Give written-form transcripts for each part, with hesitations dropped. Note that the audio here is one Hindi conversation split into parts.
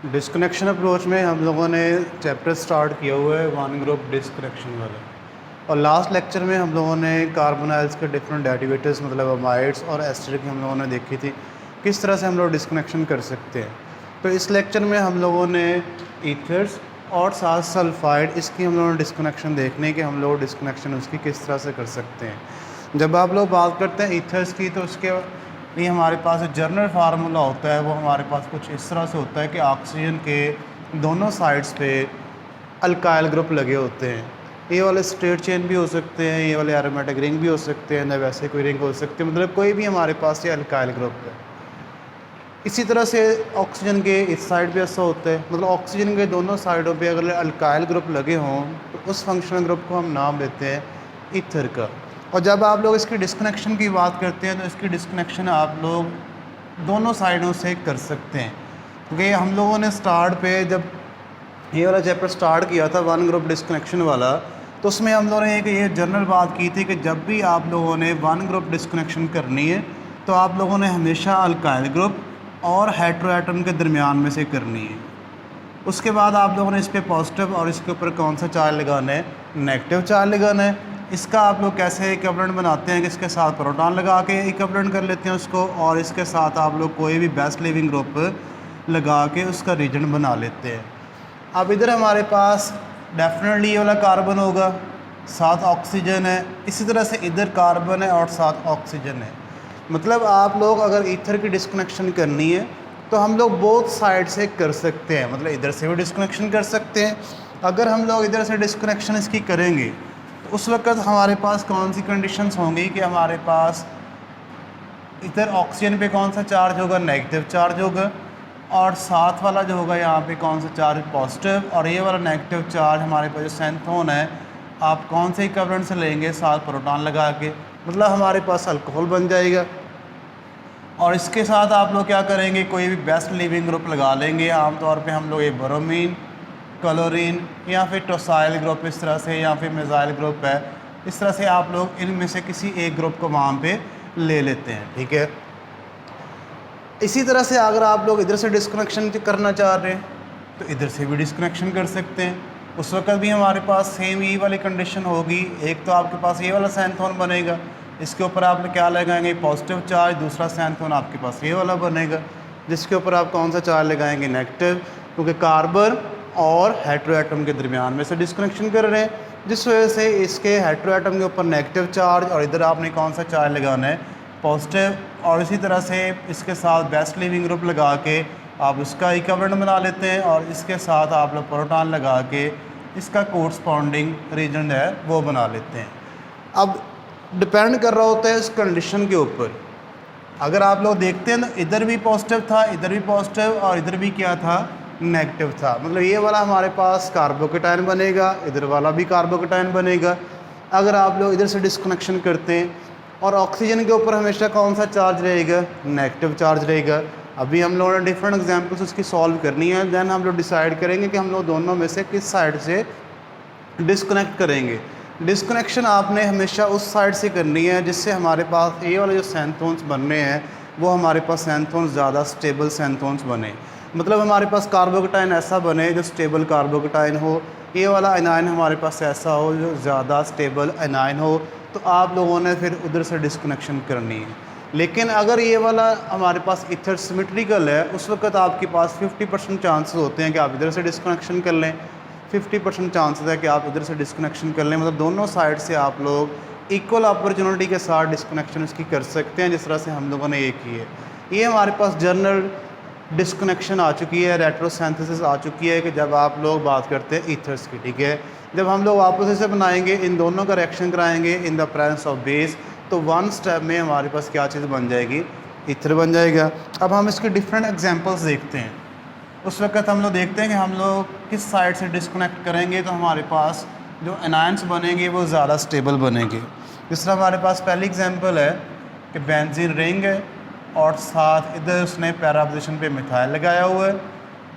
डिस्कनेक्शन अप्रोच में हम लोगों ने चैप्टर स्टार्ट किया हुआ है वन ग्रुप डिस्कनेक्शन वाला। और लास्ट लेक्चर में हम लोगों ने कार्बोनाइल्स के डिफरेंट डेरिवेटिव्स मतलब अमाइड्स और एस्टर की हम लोगों ने देखी थी किस तरह से हम लोग डिस्कनेक्शन कर सकते हैं। तो इस लेक्चर में हम लोगों ने ईथर्स और साथ सल्फाइड इसकी हम लोगों ने डिस्कनेक्शन देखने के हम लोग डिस्कनेक्शन उसकी किस तरह से कर सकते हैं। जब आप लोग बात करते हैं ईथर्स की तो उसके लिए हमारे पास जो जर्नल फार्मूला होता है वो हमारे पास कुछ इस तरह से होता है कि ऑक्सीजन के दोनों साइड्स पे अल्काइल ग्रुप लगे होते हैं। ये वाले स्ट्रेट चेन भी हो सकते हैं, ये वाले एरोमेटिक रिंग भी हो सकते हैं, ना वैसे कोई रिंग हो सकती है, मतलब कोई भी हमारे पास ये अल्काइल ग्रुप है। इसी तरह से ऑक्सीजन के इस साइड पे ऐसा होता है, मतलब ऑक्सीजन के दोनों साइडों पे अगर अल्काइल ग्रुप लगे हों तो उस फंक्शनल ग्रुप को हम नाम देते हैं ईथर का। और जब आप लोग इसकी डिस्कनेक्शन की बात करते हैं तो इसकी डिस्कनेक्शन आप लोग दोनों साइडों से कर सकते हैं, क्योंकि हम लोगों ने स्टार्ट पे जब ये वाला चैप्टर स्टार्ट किया था वन ग्रुप डिस्कनेक्शन वाला, तो उसमें हम लोगों ने एक ये जनरल बात की थी कि जब भी आप लोगों ने वन ग्रुप डिस्कनेक्शन करनी है तो आप लोगों ने हमेशा अल्काइल ग्रुप और हेटेरोएटम के दरमियान में से करनी है। उसके बाद आप लोगों ने इस पर पॉजिटिव और इसके ऊपर कौन सा चार्ज लगाना है, नेगेटिव चार्ज लगाना है। इसका आप लोग कैसे इक्विवेलेंट बनाते हैं कि इसके साथ प्रोटॉन लगा के इक्विवेलेंट कर लेते हैं उसको, और इसके साथ आप लोग कोई भी बेस्ट लिविंग ग्रुप लगा के उसका रीजन बना लेते हैं। अब इधर हमारे पास डेफिनेटली ये वाला कार्बन होगा, साथ ऑक्सीजन है, इसी तरह से इधर कार्बन है और साथ ऑक्सीजन है। मतलब आप लोग अगर ईथर की डिस्कनेक्शन करनी है तो हम लोग बोथ साइड से कर सकते हैं, मतलब इधर से भी डिस्कनेक्शन कर सकते हैं। अगर हम लोग इधर से डिस्कनेक्शन इसकी करेंगे तो उस वक्त हमारे पास कौन सी कंडीशंस होंगी कि हमारे पास इधर ऑक्सीजन पे कौन सा चार्ज होगा, नेगेटिव चार्ज होगा, और साथ वाला जो होगा यहाँ पे कौन सा चार्ज, पॉजिटिव, और ये वाला नेगेटिव चार्ज हमारे पास जो सैंथोन है आप कौन से इक्विवेलेंट से लेंगे, साथ प्रोटॉन लगा के, मतलब हमारे पास अल्कोहल बन जाएगा। और इसके साथ आप लोग क्या करेंगे, कोई भी बेस्ट लिविंग ग्रुप लगा लेंगे। आमतौर पे हम लोग ये ब्रोमीन, क्लोरीन या फिर टोसाइल ग्रुप इस तरह से, या फिर मिसाइल ग्रुप है, इस तरह से आप लोग इनमें से किसी एक ग्रुप को वहाँ पे ले लेते हैं, ठीक है। इसी तरह से अगर आप लोग इधर से डिस्कनेक्शन करना चाह रहे हैं तो इधर से भी डिस्कनेक्शन कर सकते हैं। उस वक्त भी हमारे पास सेम ये वाली कंडीशन होगी, एक तो आपके पास ये वाला सैंथोन बनेगा, इसके ऊपर आप क्या लगाएंगे, पॉजिटिव चार्ज, दूसरा सैंथोन आपके पास ये वाला बनेगा जिसके ऊपर आप कौन सा चार्ज लगाएंगे, नेगेटिव, क्योंकि कार्बन और हेटेरोएटम के दरमियान में से डिस्कनेक्शन कर रहे हैं, जिस वजह से इसके हेटेरोएटम के ऊपर नेगेटिव चार्ज और इधर आपने कौन सा चार्ज लगाना है, पॉजिटिव। और इसी तरह से इसके साथ बेस्ट लिविंग ग्रुप लगा के आप उसका इक्विवेलेंट बना लेते हैं, और इसके साथ आप लोग प्रोटॉन लगा के इसका कोरस्पॉन्डिंग रीजन है वो बना लेते हैं। अब डिपेंड कर रहा होता है इस कंडीशन के ऊपर। अगर आप लोग देखते हैं ना, इधर भी पॉजिटिव था, इधर भी पॉजिटिव, और इधर भी क्या था, नेगेटिव था, मतलब ये वाला हमारे पास कार्बोकेटाइन बनेगा, इधर वाला भी कार्बोकेटाइन बनेगा। अगर आप लोग इधर से डिस्कनेक्शन करते हैं और ऑक्सीजन के ऊपर हमेशा कौन सा चार्ज रहेगा, नेगेटिव चार्ज रहेगा। अभी हम लोगों ने डिफरेंट एग्जांपल्स उसकी सॉल्व करनी है, देन हम लोग डिसाइड करेंगे कि हम लोग दोनों में से किस साइड से डिस्कनेक्ट करेंगे। डिस्कनेक्शन आपने हमेशा उस साइड से करनी है जिससे हमारे पास ये वाले जो सैंथोन्स बनने हैं वो हमारे पास सैंथोन्स ज़्यादा स्टेबल सैंथोन्स बने, मतलब हमारे पास कार्बोकेटाइन ऐसा बने जो स्टेबल कार्बोकेटाइन हो, ये वाला एनाइन हमारे पास ऐसा हो जो ज़्यादा स्टेबल एनाइन हो। तो आप लोगों ने फिर उधर से डिस्कनेक्शन करनी है। लेकिन अगर ये वाला हमारे पास इथर सिमेट्रिकल है उस वक्त आपके पास 50% चांसेस होते हैं कि आप इधर से डिस्कनेक्शन कर लें, 50% चांसेस है कि आप इधर से डिस्कनेक्शन कर लें, मतलब दोनों साइड से आप लोग इक्वल अपॉर्चुनिटी के साथ डिस्कनेक्शन इसकी कर सकते हैं, जिस तरह से हम लोगों ने ये की है। ये हमारे पास जनरल डिस्कनेक्शन आ चुकी है, रेट्रोसिंथेसिस आ चुकी है कि जब आप लोग बात करते हैं ईथर्स की, ठीक है। जब हम लोग वापस से बनाएंगे, इन दोनों का रिएक्शन कराएंगे in the presence of base, तो वन स्टेप में हमारे पास क्या चीज़ बन जाएगी, ईथर बन जाएगा। अब हम इसके डिफरेंट एग्जांपल्स देखते हैं। उस वक्त हम लोग देखते हैं कि हम लोग किस साइड से डिस्कनेक्ट करेंगे तो हमारे पास जो एनायंस बनेंगे वो ज़्यादा स्टेबल बनेंगे। जिस तरह हमारे पास पहली एग्जांपल है कि बेंजीन रिंग है और साथ इधर उसने पैरा पोजीशन पे मिथाइल लगाया हुआ है,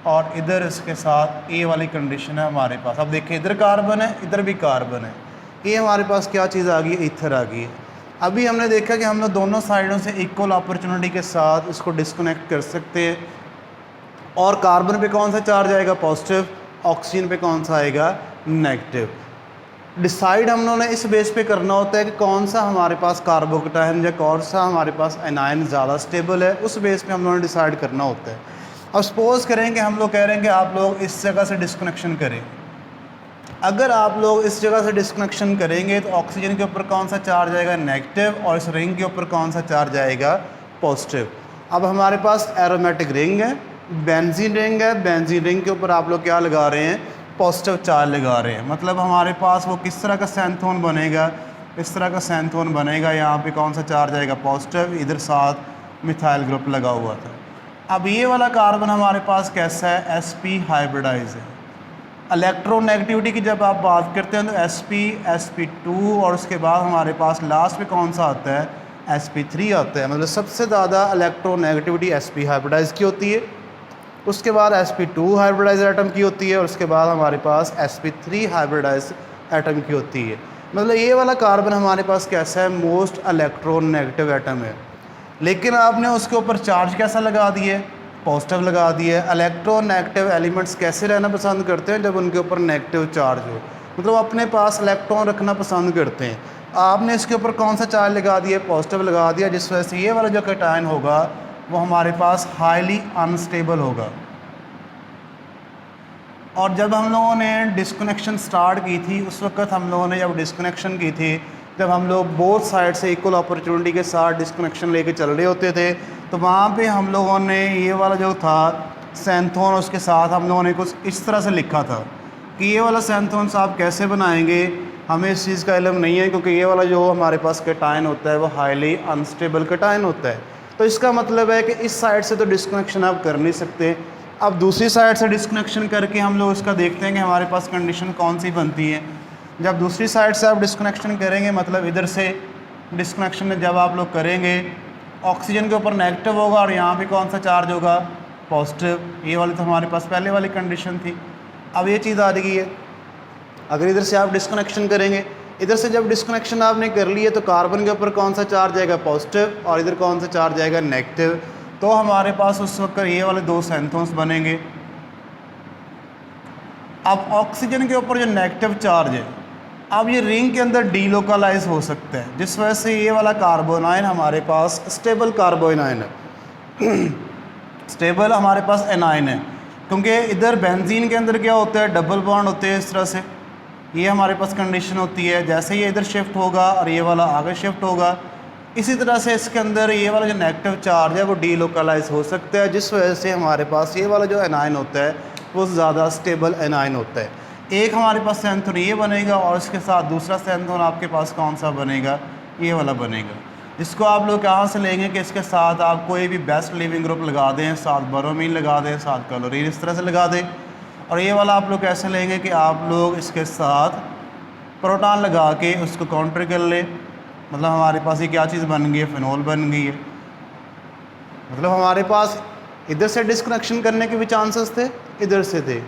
और इधर इसके साथ ए वाली कंडीशन है हमारे पास। अब देखिए इधर कार्बन है, इधर भी कार्बन है, ये हमारे पास क्या चीज़ आ गई, ईथर आ गई है। अभी हमने देखा कि हम लोग दोनों साइडों से इक्वल अपॉर्चुनिटी के साथ इसको डिस्कनेक्ट कर सकते हैं, और कार्बन पे कौन सा चार्ज आएगा, पॉजिटिव, ऑक्सीजन पे कौन सा आएगा, नेगेटिव। डिसाइड हम लोगों ने इस बेस पे करना होता है कि कौन सा हमारे पास कार्बोकेटायन या कौन सा हमारे पास एनायन ज़्यादा स्टेबल है, उस बेस पे हम लोगों ने डिसाइड करना होता है। अब सपोज़ करें कि हम लोग कह रहे हैं कि आप लोग इस जगह से डिस्कनेक्शन करें। अगर आप लोग इस जगह से डिस्कनेक्शन करेंगे तो ऑक्सीजन के ऊपर कौन सा चार्ज आएगा, नेगेटिव, और इस रिंग के ऊपर कौन सा चार्ज आएगा, पॉजिटिव। अब हमारे पास एरोमेटिक रिंग है, बेंजीन रिंग है, बेंजीन रिंग के ऊपर आप लोग क्या लगा रहे हैं, पॉजिटिव चार्ज लगा रहे हैं। मतलब हमारे पास वो किस तरह का सैंथोन बनेगा, इस तरह का सैंथोन बनेगा। यहाँ पे कौन सा चार्ज आएगा, पॉजिटिव, इधर साथ मिथाइल ग्रुप लगा हुआ था। अब ये वाला कार्बन हमारे पास कैसा है, sp हाइब्रिडाइज है। इलेक्ट्रोनेगेटिविटी की जब आप बात करते हैं तो sp, sp2 और उसके बाद हमारे पास लास्ट पे कौन सा आता है, sp3 आता है। मतलब सबसे ज़्यादा इलेक्ट्रोनेगेटिविटी sp हाइब्रिडाइज की होती है, उसके बाद sp2 हाइब्रिडाइज एटम की होती है, और उसके बाद हमारे पास sp3 हाइब्रिडाइज एटम की होती है। मतलब ये वाला कार्बन हमारे पास कैसा है, मोस्ट इलेक्ट्रोनेगेटिव एटम है। लेकिन आपने उसके ऊपर चार्ज कैसा लगा दिए, पॉजिटिव लगा दिए। इलेक्ट्रोनेगेटिव एलिमेंट्स कैसे रहना पसंद करते हैं, जब उनके ऊपर नेगेटिव चार्ज हो, मतलब अपने पास इलेक्ट्रॉन रखना पसंद करते हैं। आपने इसके ऊपर कौन सा चार्ज लगा दिया, पॉजिटिव लगा दिया, जिस वजह से ये वाला जो कैटायन होगा वो हमारे पास हाईली अनस्टेबल होगा। और जब हम लोगों ने डिस्कनेक्शन स्टार्ट की थी, उस वक्त हम लोगों ने जब डिस्कनेक्शन की थी, जब हम लोग बोथ साइड से इक्वल अपॉर्चुनिटी के साथ डिस्कनेक्शन लेके चल रहे होते थे, तो वहाँ पे हम लोगों ने ये वाला जो था सैंथोन, उसके साथ हम लोगों ने कुछ इस तरह से लिखा था कि ये वाला सैंथोन साहब कैसे बनाएंगे, हमें इस चीज़ का इल्म नहीं है, क्योंकि ये वाला जो हमारे पास कैटायन होता है वो हाईली अनस्टेबल कैटायन होता है। तो इसका मतलब है कि इस साइड से तो डिस्कनेक्शन आप कर नहीं सकते। अब दूसरी साइड से डिस्कनेक्शन करके हम लोग इसका देखते हैं कि हमारे पास कंडीशन कौन सी बनती है। जब दूसरी साइड से आप डिस्कनेक्शन करेंगे, मतलब इधर से डिस्कनेक्शन जब आप लोग करेंगे, ऑक्सीजन के ऊपर नेगेटिव होगा और यहाँ पे कौन सा चार्ज होगा, पॉजिटिव। ये वाली तो हमारे पास पहले वाली कंडीशन थी। अब ये चीज़ आ रही है, अगर इधर से आप डिस्कनेक्शन करेंगे, इधर से जब डिस्कनेक्शन आपने कर लिए तो कार्बन के ऊपर कौन सा चार्ज आएगा, पॉजिटिव, और इधर कौन सा चार्ज आएगा, नेगेटिव। तो हमारे पास उस वक्त ये वाले दो सैंथोन्स बनेंगे। अब ऑक्सीजन के ऊपर जो नेगेटिव चार्ज है, अब ये रिंग के अंदर डीलोकलाइज हो सकता है, जिस वजह से ये वाला कार्बोनाइन हमारे पास स्टेबल कार्बोनाइन है, स्टेबल हमारे पास एनाइन है। क्योंकि इधर बेंजीन के अंदर क्या होता है, डबल बॉन्ड होते हैं इस तरह से, ये हमारे पास कंडीशन होती है। जैसे ये इधर शिफ्ट होगा और ये वाला आगे शिफ्ट होगा, इसी तरह से इसके अंदर ये वाला जो नेगेटिव चार्ज है वो डीलोकलाइज हो सकता है, जिस वजह से हमारे पास ये वाला जो एनाइन होता है वो ज़्यादा स्टेबल एनाइन होता है। एक हमारे पास सैंथोन ये बनेगा और इसके साथ दूसरा सैंथोन आपके पास कौन सा बनेगा, ये वाला बनेगा। इसको आप लोग कहाँ से लेंगे कि इसके साथ आप कोई भी बेस्ट लिविंग ग्रुप लगा दें, साथ बोरोमीन लगा दें, साथ क्लोरीन इस तरह से लगा दें। और ये वाला आप लोग कैसे लेंगे कि आप लोग इसके साथ प्रोटॉन लगा के उसको काउंटर कर लें। मतलब हमारे पास ये क्या चीज़ बन गई है, फिनोल बन गई है। मतलब हमारे पास इधर से डिस्कनेक्शन करने के भी चांसेस थे, इधर से थे।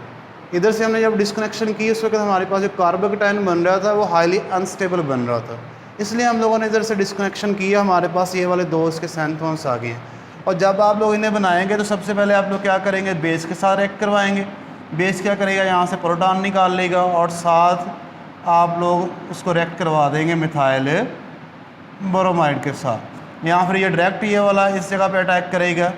इधर से हमने जब डिस्कनेक्शन की उस वक्त हमारे पास जो कार्बोकेटायन बन रहा था वो हाईली अनस्टेबल बन रहा था, इसलिए हम लोगों ने इधर से डिस्कनेक्शन किया। हमारे पास ये वाले दो इसके सैंथोन्स आ गए हैं। और जब आप लोग इन्हें बनाएंगे तो सबसे पहले आप लोग क्या करेंगे, बेस के साथ रिएक्ट करवाएंगे। बेस क्या करेगा, यहाँ से प्रोटॉन निकाल लेगा और साथ आप लोग उसको रिएक्ट करवा देंगे मिथाइल ब्रोमाइड के साथ। यहाँ फिर ये डायरेक्ट ये वाला इस जगह पे अटैक करेगा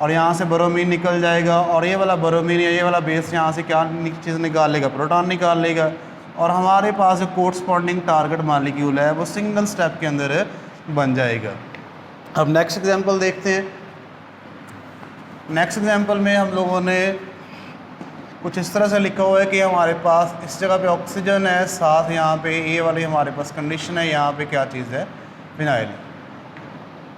और यहाँ से ब्रोमीन निकल जाएगा, और ये वाला ब्रोमीन या ये वाला बेस यहाँ से क्या चीज़ निकाल लेगा, प्रोटॉन निकाल लेगा। और हमारे पास जो कोरस्पॉन्डिंग टारगेट मॉलिक्यूल है वो सिंगल स्टेप के अंदर बन जाएगा। अब नेक्स्ट एग्जांपल देखते हैं। नेक्स्ट एग्जांपल में हम लोगों ने कुछ इस तरह से लिखा हुआ है कि हमारे पास इस जगह पे ऑक्सीजन है, साथ यहाँ पे ये वाली हमारे पास कंडीशन है, यहाँ पे क्या चीज़ है, फिनाइल।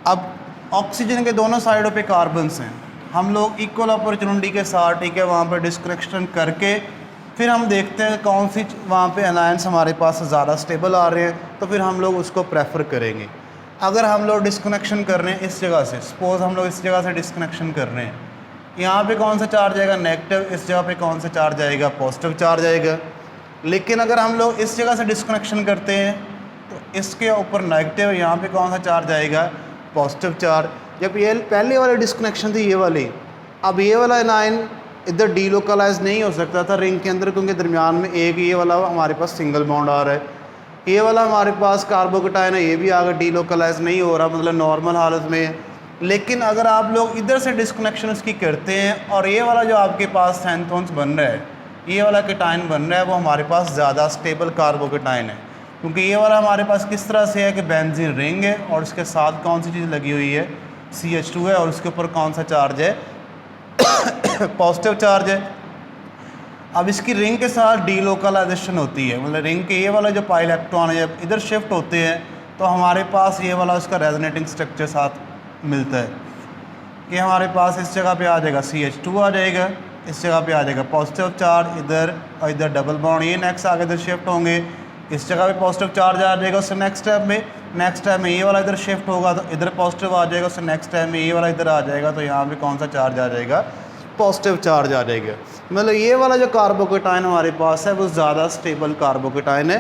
अब ऑक्सीजन के दोनों साइडों पे कार्बन्स हैं। हम लोग इक्वल अपॉर्चुनिटी के साथ, ठीक है, वहाँ पे डिस्कनेक्शन करके फिर हम देखते हैं कौन सी वहाँ पे अनायंस हमारे पास ज़्यादा स्टेबल आ रहे हैं, तो फिर हम लोग उसको प्रेफर करेंगे। अगर हम लोग डिस्कनेक्शन कर रहे हैं इस जगह से, सपोज़ हम लोग इस जगह से डिस्कनेक्शन कर रहे हैं, यहाँ पे कौन सा चार्ज आएगा, नेगेटिव। इस जगह पे कौन सा चार्ज आएगा, पॉजिटिव चार्ज आएगा। लेकिन अगर हम लोग इस जगह से डिस्कनेक्शन करते हैं तो इसके ऊपर नेगेटिव, यहाँ पे कौन सा चार्ज आएगा, पॉजिटिव चार्ज। जब ये पहले वाली डिस्कनेक्शन थी ये वाली, अब ये वाला एनायन इधर डीलोकलाइज नहीं हो सकता था रिंग के अंदर, क्योंकि दरमियान में एक ये वाला हमारे पास सिंगल बॉन्ड आ रहा है, ये वाला हमारे पास कार्बोकेटाइन है, ये भी आगे डीलोकलाइज नहीं हो रहा, मतलब नॉर्मल हालत में है। लेकिन अगर आप लोग इधर से डिस्कनेक्शन उसकी करते हैं और ये वाला जो आपके पास सैंथोन्स बन रहा है, ये वाला केटाइन बन रहा है, वो हमारे पास ज़्यादा स्टेबल कार्बोकेटाइन है, क्योंकि ये वाला हमारे पास किस तरह से है कि बेंजीन रिंग है और उसके साथ कौन सी चीज़ लगी हुई है, CH2 है, और उसके ऊपर कौन सा चार्ज है, पॉजिटिव चार्ज है। अब इसकी रिंग के साथ डीलोकलाइजेशन होती है, मतलब रिंग के ये वाला जो पाई इलेक्ट्रॉन है जब इधर शिफ्ट होते हैं तो हमारे पास ये वाला उसका रेजोनेटिंग स्ट्रक्चर साथ मिलता है कि हमारे पास इस जगह पे आ जाएगा CH2 आ जाएगा, इस जगह पे आ जाएगा पॉजिटिव चार्ज इधर, और इधर डबल बॉन्ड ये नेक्स्ट आगे इधर शिफ्ट होंगे, इस जगह पे पॉजिटिव चार्ज आ जाएगा, उससे नेक्स्ट टाइम में ये वाला इधर शिफ्ट होगा तो इधर पॉजिटिव आ जाएगा, उससे नेक्स्ट टाइम में ये वाला इधर आ जाएगा, तो यहाँ पे कौन सा चार्ज आ जाएगा, पॉजिटिव चार्ज आ जाएगा। मतलब ये वाला जो कार्बोकेटाइन हमारे पास है वो ज़्यादा स्टेबल कार्बोकेटाइन है,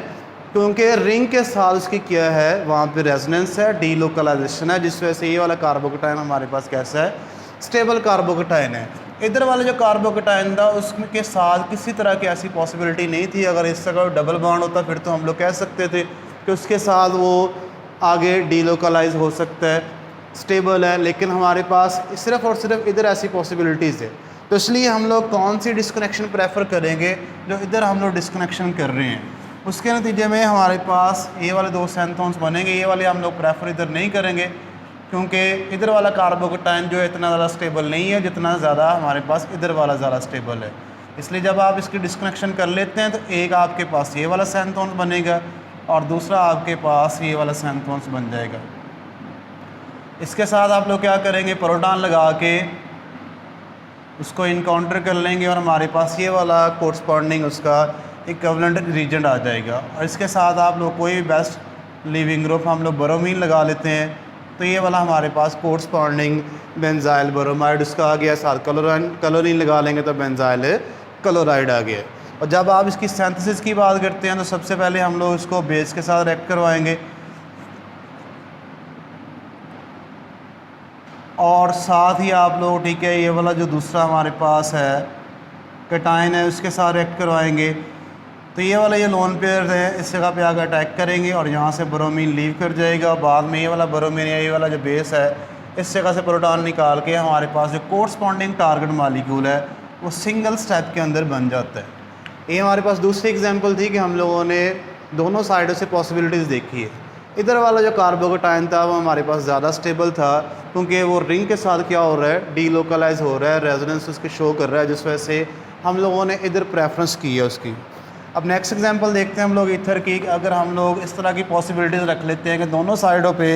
क्योंकि रिंग के साथ उसकी क्या है, वहाँ पे रेजोनेंस है, डीलोकलाइजेशन है, जिस वजह से ये वाला कार्बोकेटाइन हमारे पास कैसा है, स्टेबल कार्बोकेटाइन है। इधर वाला जो कार्बोकेटाइन था उसके साथ किसी तरह की ऐसी पॉसिबिलिटी नहीं थी, अगर इस तरह डबल बॉन्ड होता फिर तो हम लोग कह सकते थे कि उसके साथ वो आगे डीलोकलाइज हो सकता है, स्टेबल है, लेकिन हमारे पास सिर्फ़ और सिर्फ इधर ऐसी पॉसिबिलिटीज़ है। तो इसलिए हम लोग कौन सी डिस्कनेक्शन प्रेफर करेंगे, जो इधर हम लोग डिस्कनेक्शन कर रहे हैं, उसके नतीजे में हमारे पास ये वाले दो सैंथोन्स बनेंगे। ये वाले हम लोग प्रेफर इधर नहीं करेंगे, क्योंकि इधर वाला कार्बोकेटाइन जो है इतना ज़्यादा स्टेबल नहीं है जितना ज़्यादा हमारे पास इधर वाला ज़्यादा स्टेबल है। इसलिए जब आप इसकी डिस्कनेक्शन कर लेते हैं तो एक आपके पास ये वाला सैंथोन्स बनेगा और दूसरा आपके पास ये वाला सैंथोन्स बन जाएगा। इसके साथ आप लोग क्या करेंगे, प्रोटॉन लगा के उसको इनकाउंटर कर लेंगे और हमारे पास ये वाला कोरस्पॉन्डिंग उसका इक्विवेलेंट रीजन आ जाएगा। और इसके साथ आप लोग कोई भी बेस्ट लीविंग ग्रुप हम लोग ब्रोमीन लगा लेते हैं, तो ये वाला हमारे पास कोरस्पॉन्डिंग बेंजाइल ब्रोमाइड उसका आ गया, साथ क्लोरीन लगा लेंगे तो बेंजाइल क्लोराइड आ गया। और जब आप इसकी सिंथेसिस की बात करते हैं तो सबसे पहले हम लोग इसको बेस के साथ रिएक्ट करवाएंगे और साथ ही आप लोग ठीक है ये वाला जो दूसरा हमारे पास है कैटाइन है उसके साथ रिएक्ट करवाएंगे। तो ये वाला ये लोन पेयर है, इस जगह पे आकर अटैक करेंगे और यहाँ से ब्रोमीन लीव कर जाएगा। बाद में ये वाला ब्रोमीन या ये वाला जो बेस है इस जगह से प्रोटॉन निकाल के हमारे पास जो कोरस्पॉन्डिंग टारगेट मालिक्यूल है वो सिंगल स्टेप के अंदर बन जाता है। ये हमारे पास दूसरी एग्जांपल थी कि हम लोगों ने दोनों साइडों से पॉसिबिलिटीज़ देखी है। इधर वाला जो कार्बोकेटाइन था वो हमारे पास ज़्यादा स्टेबल था, क्योंकि वो रिंग के साथ क्या हो रहा है, डीलोकलाइज हो रहा है, रेजोनेंस उसके शो कर रहा है, जिस वजह से हम लोगों ने इधर प्रेफरेंस की है उसकी। अब नेक्स्ट एग्जांपल देखते हैं हम लोग ईथर की। अगर हम लोग इस तरह की पॉसिबिलिटीज़ रख लेते हैं कि दोनों साइडों पे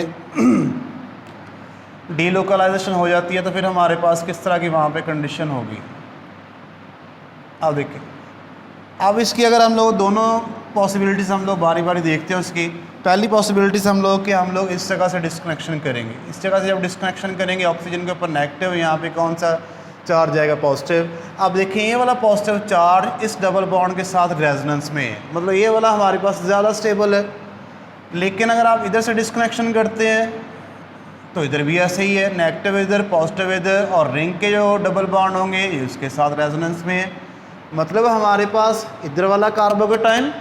डीलोकलाइजेशन हो जाती है, तो फिर हमारे पास किस तरह की वहाँ पे कंडीशन होगी। अब देखिए, अब इसकी अगर हम लोग दोनों पॉसिबिलिटीज़ हम लोग बारी बारी देखते हैं। उसकी पहली पॉसिबिलिटीज़ हम लोग कि हम लोग इस जगह से डिस्कनेक्शन करेंगे। इस जगह से जब डिस्कनेक्शन करेंगे ऑक्सीजन के ऊपर नेगेटिव, यहाँ पे कौन सा चार्ज आएगा, पॉजिटिव। अब देखिए ये वाला पॉजिटिव चार्ज इस डबल बॉन्ड के साथ रेजोनेंस में है, मतलब ये वाला हमारे पास ज़्यादा स्टेबल है। लेकिन अगर आप इधर से डिस्कनेक्शन करते हैं तो इधर भी ऐसे ही है, नेगेटिव इधर पॉजिटिव इधर, और रिंग के जो डबल बॉन्ड होंगे ये उसके साथ रेजोनेंस में है। मतलब हमारे पास इधर वाला कार्बोकेटाइन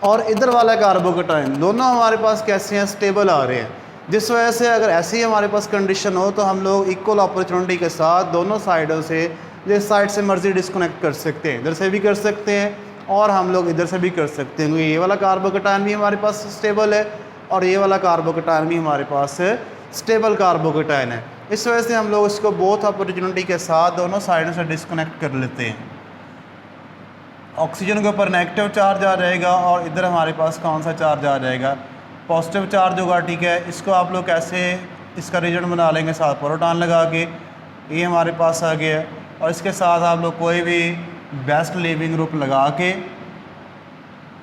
और इधर वाला कार्बोकेटाइन दोनों हमारे पास कैसे हैं, स्टेबल आ रहे हैं। जिस वजह से अगर ऐसी हमारे पास कंडीशन हो तो हम लोग इक्वल अपॉर्चुनिटी के साथ दोनों साइडों से जिस साइड से मर्जी डिस्कनेक्ट कर सकते हैं, इधर से भी कर सकते हैं और हम लोग इधर से भी कर सकते हैं, क्योंकि ये वाला कार्बोकेटाइन भी हमारे पास स्टेबल है और ये वाला कार्बोकेटाइन भी हमारे पास स्टेबल कार्बोकेटाइन है। इस वजह से हम लोग इसको बोथ अपॉर्चुनिटी के साथ दोनों साइडों से डिस्कनेक्ट कर लेते हैं। ऑक्सीजन के ऊपर नेगेटिव चार्ज आ जाएगा और इधर हमारे पास कौन सा चार्ज आ जाएगा, पॉजिटिव चार्ज होगा। ठीक है, इसको आप लोग कैसे इसका रीजन बना लेंगे, साथ प्रोटॉन लगा के, ये हमारे पास आ गया। और इसके साथ आप लोग कोई भी बेस्ट लीविंग ग्रुप लगा के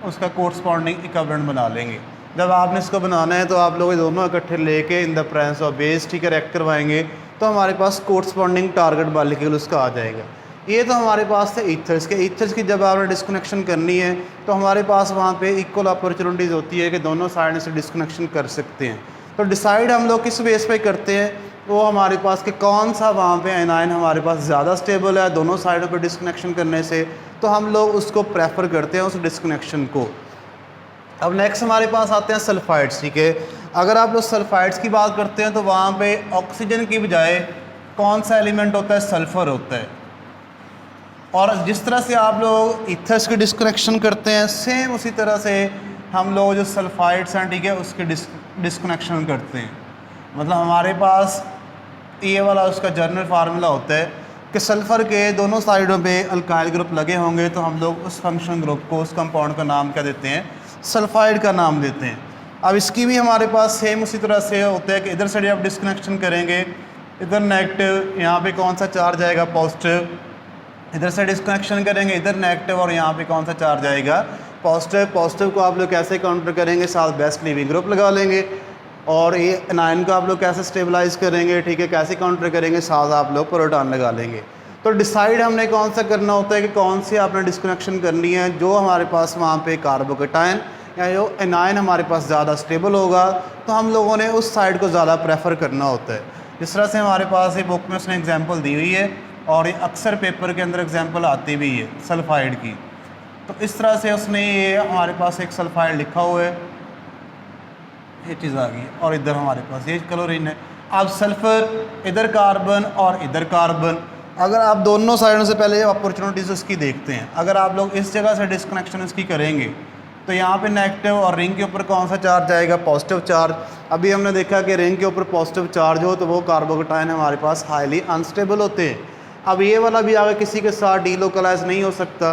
उसका कोरस्पॉन्डिंग इक्विवेलेंट बना लेंगे। जब आपने इसको बनाना है तो आप लोग दोनों इकट्ठे लेके in the presence of base ठीक है रिएक्ट करवाएंगे, तो हमारे पास कोरस्पॉन्डिंग टारगेट मॉलिक्यूल उसका आ जाएगा। ये तो हमारे पास थे ईथर्स के। ईथर्स की जब आपने डिस्कनेक्शन करनी है तो हमारे पास वहाँ पे इक्वल अपॉर्चुनिटीज़ होती है कि दोनों साइड से डिस्कनेक्शन कर सकते हैं। तो डिसाइड हम लोग किस बेस पे करते हैं वो हमारे पास कि कौन सा वहाँ पे एनाइन हमारे पास ज़्यादा स्टेबल है दोनों साइडों पे डिस्कनेक्शन करने से, तो हम लोग उसको प्रेफर करते हैं उस डिस्कनेक्शन को। अब नेक्स्ट हमारे पास आते हैं सल्फाइड्स, ठीक है। अगर आप लोग सल्फाइड्स की बात करते हैं तो वहाँ पे ऑक्सीजन की बजाय कौन सा एलिमेंट होता है, सल्फ़र होता है। और जिस तरह से आप लोग ईथर्स की डिस्कनेक्शन करते हैं, सेम उसी तरह से हम लोग जो सल्फाइड्स हैं, ठीक है, उसके डिस्कनेक्शन करते हैं। मतलब हमारे पास ये वाला उसका जनरल फार्मूला होता है कि सल्फ़र के दोनों साइडों पे अल्काइल ग्रुप लगे होंगे तो हम लोग उस फंक्शन ग्रुप को, उस कंपाउंड का नाम क्या देते हैं, सल्फाइड का नाम देते हैं। अब इसकी भी हमारे पास सेम उसी तरह से होता है कि इधर से जब डिस्कनेक्शन करेंगे, इधर नेगेटिव, यहाँ पे कौन सा चार्ज आएगा, पॉजिटिव। इधर से डिस्कनेक्शन करेंगे, इधर नेगेटिव, और यहाँ पे कौन सा चार्ज आएगा, पॉजिटिव। पॉजिटिव को आप लोग कैसे काउंटर करेंगे, साथ बेस्ट लीविंग ग्रुप लगा लेंगे। और ये एनायन को आप लोग कैसे स्टेबलाइज करेंगे, ठीक है, कैसे काउंटर करेंगे, साथ आप लोग प्रोटॉन लगा लेंगे। तो डिसाइड हमने कौन सा करना होता है कि कौन सी आपने डिस्कनेक्शन करनी है, जो हमारे पास वहाँ पे कार्बोकेटायन या जो एनायन हमारे पास ज़्यादा स्टेबल होगा तो हम लोगों ने उस साइड को ज़्यादा प्रेफर करना होता है। जिस तरह से हमारे पास ये बुक में उसने एग्जाम्पल दी हुई है और ये अक्सर पेपर के अंदर एग्जाम्पल आती भी है सल्फाइड की। तो इस तरह से उसने ये हमारे पास एक सल्फाइड लिखा हुआ है, ये चीज़ आ गई, और इधर हमारे पास ये क्लोरीन है। अब सल्फ़र, इधर कार्बन और इधर कार्बन, अगर आप दोनों साइडों से पहले अपॉर्चुनिटीज़ उसकी देखते हैं, अगर आप लोग इस जगह से डिस्कनेक्शन इसकी करेंगे तो यहाँ पे नेगेटिव और रिंग के ऊपर कौन सा चार्ज आएगा, पॉजिटिव चार्ज। अभी हमने देखा कि रिंग के ऊपर पॉजिटिव चार्ज हो तो वो कार्बोकेटायन हमारे पास हाईली अनस्टेबल होते हैं। अब ये वाला भी अगर किसी के साथ डीलोकलाइज नहीं हो सकता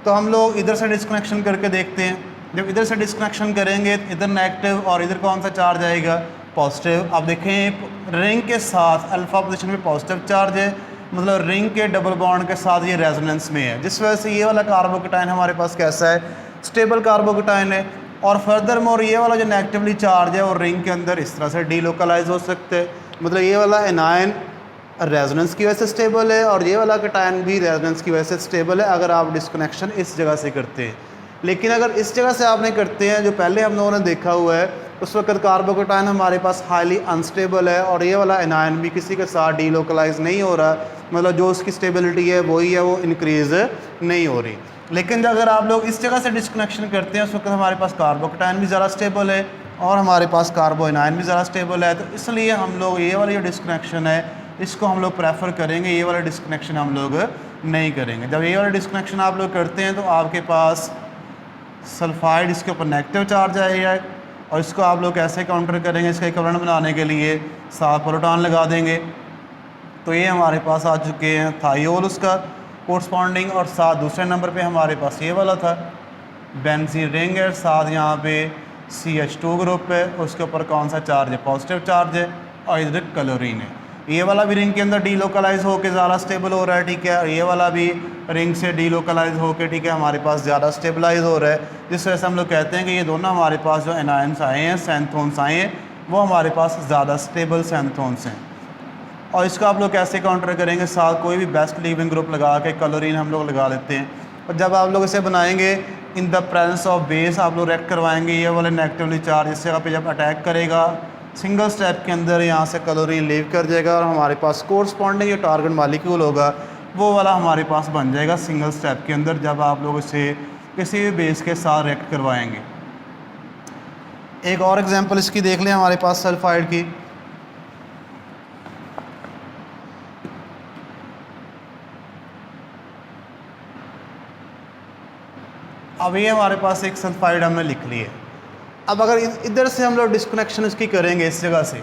तो हम लोग इधर से डिस्कनेक्शन करके देखते हैं। जब इधर से डिस्कनेक्शन करेंगे तो इधर नेगेटिव और इधर कौन सा चार्ज आएगा, पॉजिटिव। अब देखें रिंग के साथ अल्फा पोजीशन में पॉजिटिव चार्ज है, मतलब रिंग के डबल बॉन्ड के साथ ये रेजोनेंस में है, जिस वजह से ये वाला कार्बोकेटायन हमारे पास कैसा है, स्टेबल कार्बोकेटायन है। और फर्दर मोर ये वाला जो नेगेटिवली चार्ज है और रिंग के अंदर इस तरह से डीलोकलाइज हो सकते हैं, मतलब ये वाला एनायन रेजोनेंस की वजह से स्टेबल है और ये वाला कैटायन भी रेजोनेंस की वजह से स्टेबल है अगर आप डिस्कनेक्शन इस जगह से करते हैं। लेकिन अगर इस जगह से आपने करते हैं, जो पहले हम लोगों ने देखा हुआ है, उस वक्त कार्बोकेटायन हमारे पास हाईली अनस्टेबल है और ये वाला एनायन भी किसी के साथ डीलोकलाइज नहीं हो रहा, मतलब जो उसकी स्टेबिलिटी है वही है, वो इंक्रीज़ नहीं हो रही। लेकिन अगर आप लोग इस जगह से डिस्कनेक्शन करते हैं उस वक्त हमारे पास कार्बोकेटायन भी ज़्यादा स्टेबल है और हमारे पास कार्बो एनायन भी ज़्यादा स्टेबल है। तो इसलिए हम लोग ये वाला जो डिस्कनेक्शन है इसको हम लोग प्रेफर करेंगे, ये वाला डिस्कनेक्शन हम लोग नहीं करेंगे। जब ये वाला डिस्कनेक्शन आप लोग करते हैं तो आपके पास सल्फाइड, इसके ऊपर नेगेटिव चार्ज आएगा और इसको आप लोग कैसे काउंटर करेंगे, इसका इक्विवेलेंट बनाने के लिए साथ प्रोटॉन लगा देंगे। तो ये हमारे पास आ चुके हैं थाइयोल उसका कोरस्पॉन्डिंग, और साथ दूसरे नंबर पे हमारे पास ये वाला था बेंजीन रिंग है, साथ यहाँ पे CH2 ग्रुप है, उसके ऊपर कौन सा चार्ज है, पॉजिटिव चार्ज है, और इधर क्लोरीन है। ये वाला भी रिंग के अंदर डीलोकलाइज होकर ज़्यादा स्टेबल हो रहा है, ठीक है, और ये वाला भी रिंग से डीलोकलाइज होकर, ठीक है, हमारे पास ज़्यादा स्टेबलाइज हो रहा है। जिस वजह से हम लोग कहते हैं कि ये दोनों हमारे पास जो एनायंस आए हैं, सैंथोन्स आए हैं, वो हमारे पास ज़्यादा स्टेबल सैंथोन्स हैं। और इसका आप लोग कैसे काउंटर करेंगे, साथ कोई भी बेस्ट लीविंग ग्रुप लगा के क्लोरीन हम लोग लगा लेते हैं। और जब आप लोग इसे बनाएंगे in the presence of base आप लोग रिएक्ट करवाएंगे, ये वाले नेगेटिवली चार्ज इस जगह पे जब अटैक करेगा सिंगल स्टेप के अंदर यहाँ से क्लोरीन लीव कर जाएगा और हमारे पास कोरस्पॉन्डिंग जो टारगेट मॉलिक्यूल होगा वो वाला हमारे पास बन जाएगा सिंगल स्टेप के अंदर, जब आप लोग इसे किसी भी बेस के साथ रिएक्ट करवाएंगे। एक और एग्जांपल इसकी देख लें हमारे पास सल्फाइड की। अब ये हमारे पास एक सल्फाइड हमने लिख ली है। अब अगर इधर से हम लोग डिस्कनेक्शन इसकी करेंगे इस जगह से,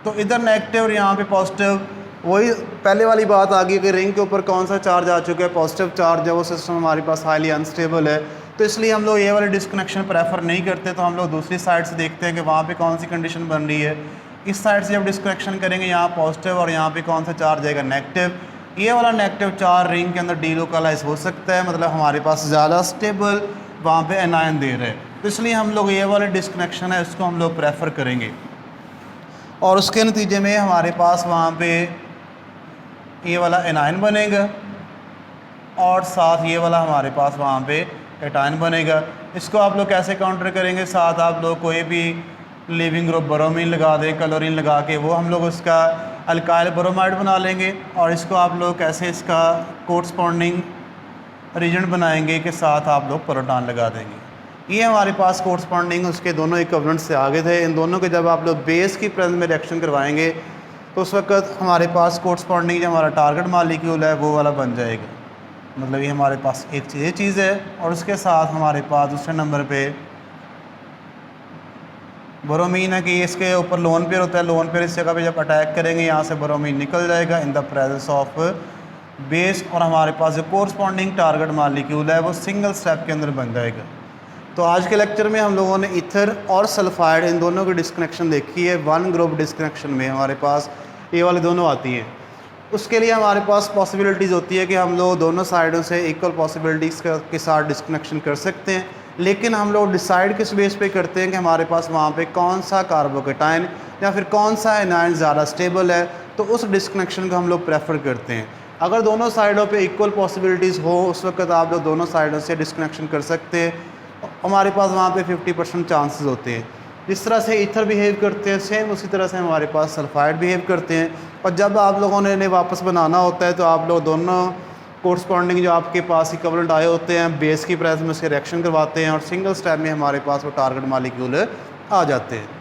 तो इधर नेगेटिव और यहाँ पे पॉजिटिव, वही पहले वाली बात आ गई कि रिंग के ऊपर कौन सा चार्ज आ चुका है, पॉजिटिव चार्ज है, वो सिस्टम हमारे पास हाईली अनस्टेबल है। तो इसलिए हम लोग ये वाले डिस्कनेक्शन प्रेफर नहीं करते, तो हम लोग दूसरी साइड से देखते हैं कि वहाँ पे कौन सी कंडीशन बन रही है। इस साइड से जब डिस्कनेक्शन करेंगे यहाँ पॉजिटिव और यहाँ पे कौन सा चार्ज आएगा, नेगेटिव। ये वाला नेगेटिव चार्ज रिंग के अंदर डीलोकलाइज हो सकता है, मतलब हमारे पास ज़्यादा स्टेबल वहाँ पे एनायन दे रहे हैं, तो इसलिए हम लोग ये वाले डिस्कनेक्शन है इसको हम लोग प्रेफर करेंगे। और उसके नतीजे में हमारे पास वहाँ पे ये वाला एनायन बनेगा और साथ ये वाला हमारे पास वहाँ पे कैटायन बनेगा। इसको आप लोग कैसे काउंटर करेंगे, साथ आप लोग कोई भी लिविंग ग्रुप ब्रोमीन लगा दें, क्लोरीन लगा के, वो हम लोग उसका अल्काइल ब्रोमाइड बना लेंगे और इसको आप लोग कैसे इसका कोरस्पॉन्डिंग रीजन बनाएंगे के साथ आप लोग प्रोटॉन लगा देंगे। ये हमारे पास कोरस्पॉन्डिंग उसके दोनों इक्विवेलेंट से आगे थे। इन दोनों के जब आप लोग बेस की प्रेजेंस में रिएक्शन करवाएंगे तो उस वक्त हमारे पास कोरस्पॉन्डिंग जो हमारा टारगेट मालिक्यूल है वो वाला बन जाएगा। मतलब ये हमारे पास एक ये चीज़ है और उसके साथ हमारे पास दूसरे नंबर पे ब्रोमीन है कि इसके ऊपर लोन पेयर होता है। लोन पेयर इस जगह पे जब अटैक करेंगे यहाँ से ब्रोमीन निकल जाएगा in the presence of base और हमारे पास जो कोरस्पॉन्डिंग टारगेट मालिक्यूल है वो सिंगल स्टेप के अंदर बन जाएगा। तो आज के लेक्चर में हम लोगों ने ईथर और सल्फाइड इन दोनों की डिस्कनेक्शन देखी है। वन ग्रुप डिस्कनेक्शन में हमारे पास ये वाले दोनों आती हैं। उसके लिए हमारे पास पॉसिबिलिटीज़ होती है कि हम लोग दोनों साइडों से इक्वल पॉसिबिलिटीज़ के साथ डिस्कनेक्शन कर सकते हैं, लेकिन हम लोग डिसाइड किस बेस पे करते हैं कि हमारे पास वहाँ पे कौन सा कार्बोकेटाइन या फिर कौन सा एनायन ज़्यादा स्टेबल है, तो उस डिस्कनेक्शन को हम लोग प्रेफर करते हैं। अगर दोनों साइडों पे इक्वल पॉसिबिलिटीज़ हो उस वक्त आप लोग दोनों साइडों से डिस्कनेक्शन कर सकते हैं। हमारे पास वहाँ पे 50% चांसेस होते हैं। जिस तरह से ईथर बिहेव करते हैं सेम उसी तरह से हमारे पास सल्फाइड बिहेव करते हैं। और जब आप लोगों ने इन्हें वापस बनाना होता है तो आप लोग दोनों कोरस्पॉन्डिंग जो आपके पास इक्विवेलेंट आए होते हैं बेस की प्रेजेंस में उसके रिएक्शन करवाते हैं और सिंगल स्टेप में हमारे पास वो टारगेट मालिक्यूल आ जाते हैं।